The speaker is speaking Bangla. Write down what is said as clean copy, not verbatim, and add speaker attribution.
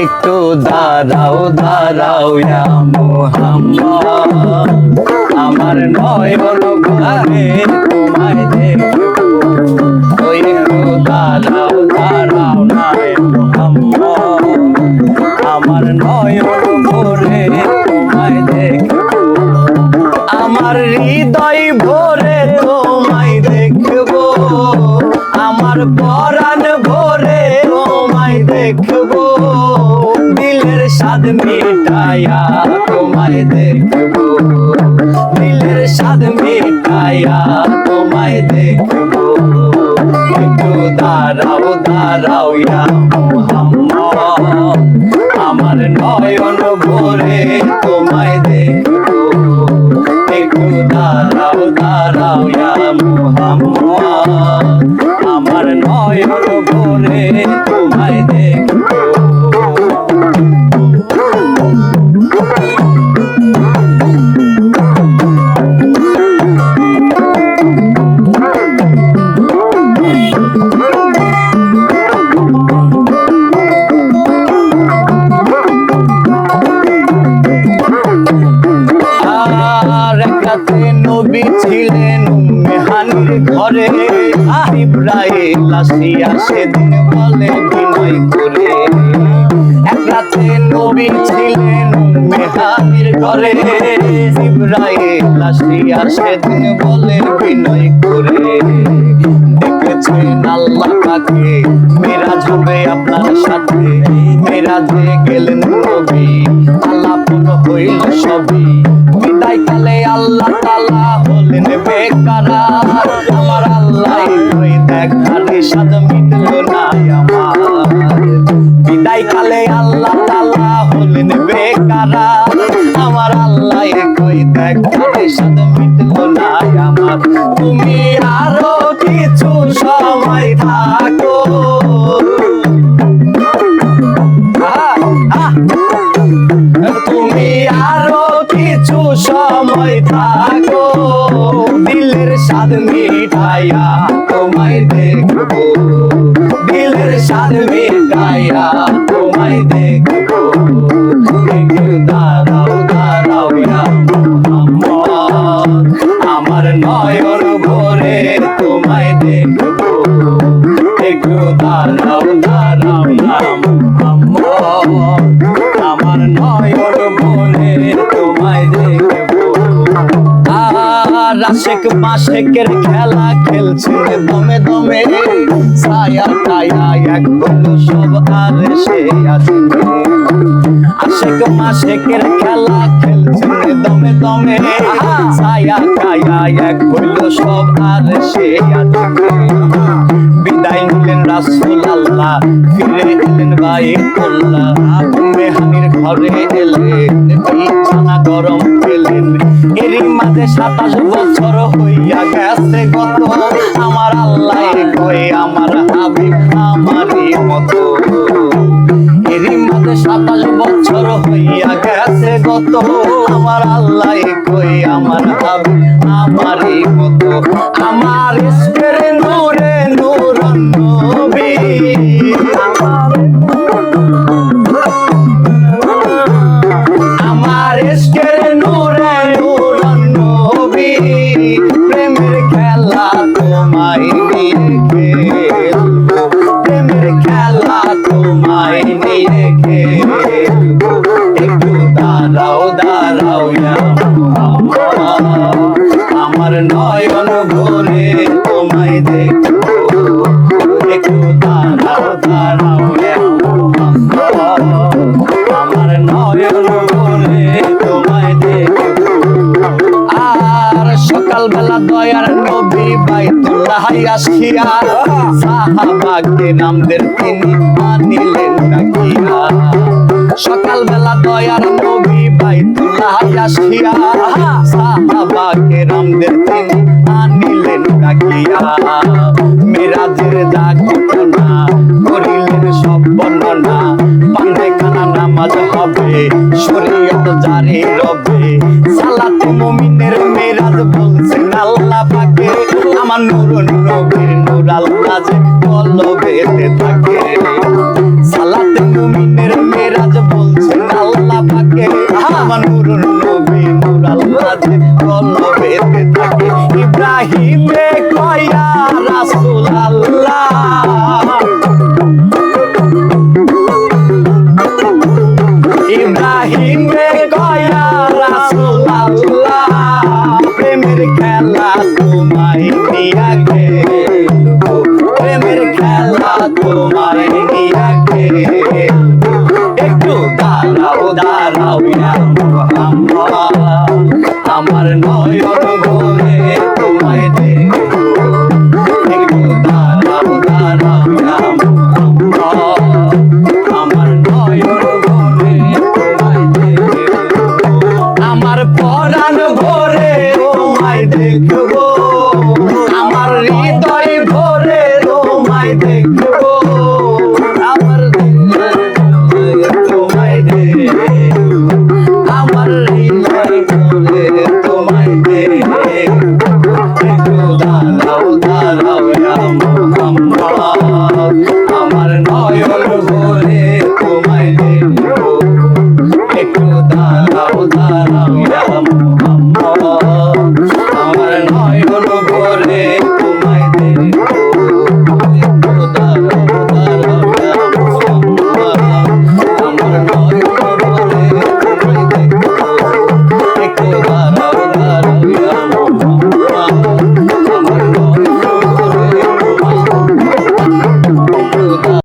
Speaker 1: একটু দাঁড়াও দাঁড়াও ইয়া মুহাম্মদ, আমার নয়ন ভরে তোমায় দেখবো। ওই একটু দাঁড়াও দাঁড়াও না মুহাম্মদ, আমার নয়ন ভরে তোমায় দেখবো। আমার হৃদয় ভরে তোমায় দেখবো, আমার পরাণ ভরে তোমায় দেখবো। দিলের স্বাদ মিটাইয়া তোমায় দেখবো, দিলের স্বাদ মিটাইয়া তোমায় দেখবো। একটু দাঁড়াও দাঁড়াও ইয়া মুহাম্মদ, আমার নয়ন ভরে তোমায় দেখবো। একটু দাঁড়াও দাঁড়াও ইয়া মুহাম্মদ, আমার নয়ন ভরে তোমায় দেখবো। নবী ছিলেন মেহানির ঘরে, ইব্রাহিম আসিয়া সেদিন বলে বিনয় করে। এক রাতে নবী ছিলেন মেহানির ঘরে, ইব্রাহিম আসিয়া সেদিন বলে বিনয় করে। দেখেছেন আল্লাহ পাকে মেরাজ হবে আপনার সাথে, মেরাজে গেলেন নবী আলাপন হইল সবই। বিদায় কালে আল্লাহ তাআলা হলেন বেকারার, আমার আল্লাহ কই দেখার স্বাদ মিটলো না আমার। বিদায় কালে আল্লাহ তাআলা হলেন বেকারার, আমার আল্লাহ কই দেখার স্বাদ মিটলো না আমার। তুমি আরো কিছু সময় থাকো, তুমি আরো কিছু সময় থাকো। দিলের স্বাদ মিটাইয়া তোমায় দেখবো, দিলের স্বাদ মিটাইয়া তোমায় দেখবো। একটু দাঁড়াও দাঁড়াও ইয়া মুহাম্মদ, আমার নয়ন ভরে তোমায় দেখবো। একটু দাঁড়াও দাঁড়াও ইয়া মুহাম্মদ, আমার নয়ন ভরে তোমায় দেখবো। আশেক মাশেকের খেলা খেলছে দমে দমে, ছায়া ছায়া এক হলো সব আর সে আসবে। আশেক মাশেকের খেলা খেলছে দমে দমে, ছায়া ছায়া এক হলো সব আর সে আসবে। বিদায় নিলেন রাসূল আল্লাহ, ফিরে এলেন বাইতুল্লাহ। মেহানির ঘরে এলেন, বিছানা গরম পেলেন। এরই মাঝে 27 বছর হইয়া গেছে গত, আমার আল্লাহ কই আমার হাবিব আমারই মতো। এরই মাঝে 27 বছর হইয়া গেছে গত, আমার আল্লাহ কই আমার হাবিব আমারই মতো। আমার ইশকের নূরে নূরন নবী, আমার ইশকের নূরে নূরন নবী। প্রেমের খেলা তোমায় নিয়ে খেলবো, প্রেমের খেলা তোমায় নিয়ে খেলবো। একটু দাঁড়াও দাঁড়াও ইয়া মুহাম্মদ, আমার নয়ন ভরে তোমায় দেখবো। একটু দাঁড়াও দাঁড়াও ইয়া মুহাম্মদ, আমার নয়ন ভরে তোমায় দেখবো। আর সকালবেলা দয়ার নবী বাইতুল্লাহ আসিয়া, সাহাবা কেরামদের তিনি আনিলেন ডাকিয়া। সকালবেলা দয়ার নবী বাইতুল্লাহ আসিয়া, সাহাবা কেরামদের তিনি আনিলেন ডাকিয়া। মেরাজের যা ঘটনা করিলেন সব বর্ণনা, পায়খানা নামাজ হবে শরীয়ত জারি রবে। সালাতে মুমিনের মেরাজ বলছেন আল্লাহ পাকে, আমার নূর নবীর নূর আল্লাহ যে কলবেতে থাকে। সালাতে মুমিনের মেরাজ আজ বলছেন আল্লাহ পাকে আমার নুরুন নবী নূর আল্লাহ যে কলবেতে থাকে ইব্রাহিমে কয়া রাসূল আল্লাহ ইব্রাহিমে কয়া রাসূল আল্লাহ প্রেমের খেলা তোমায় নিয়া খেলবো প্রেমের খেলা তোমায় নিয়া খেলবো একটু দাঁড়াও দাঁড়াও ইয়া মুহাম্মদ আমার নয়ন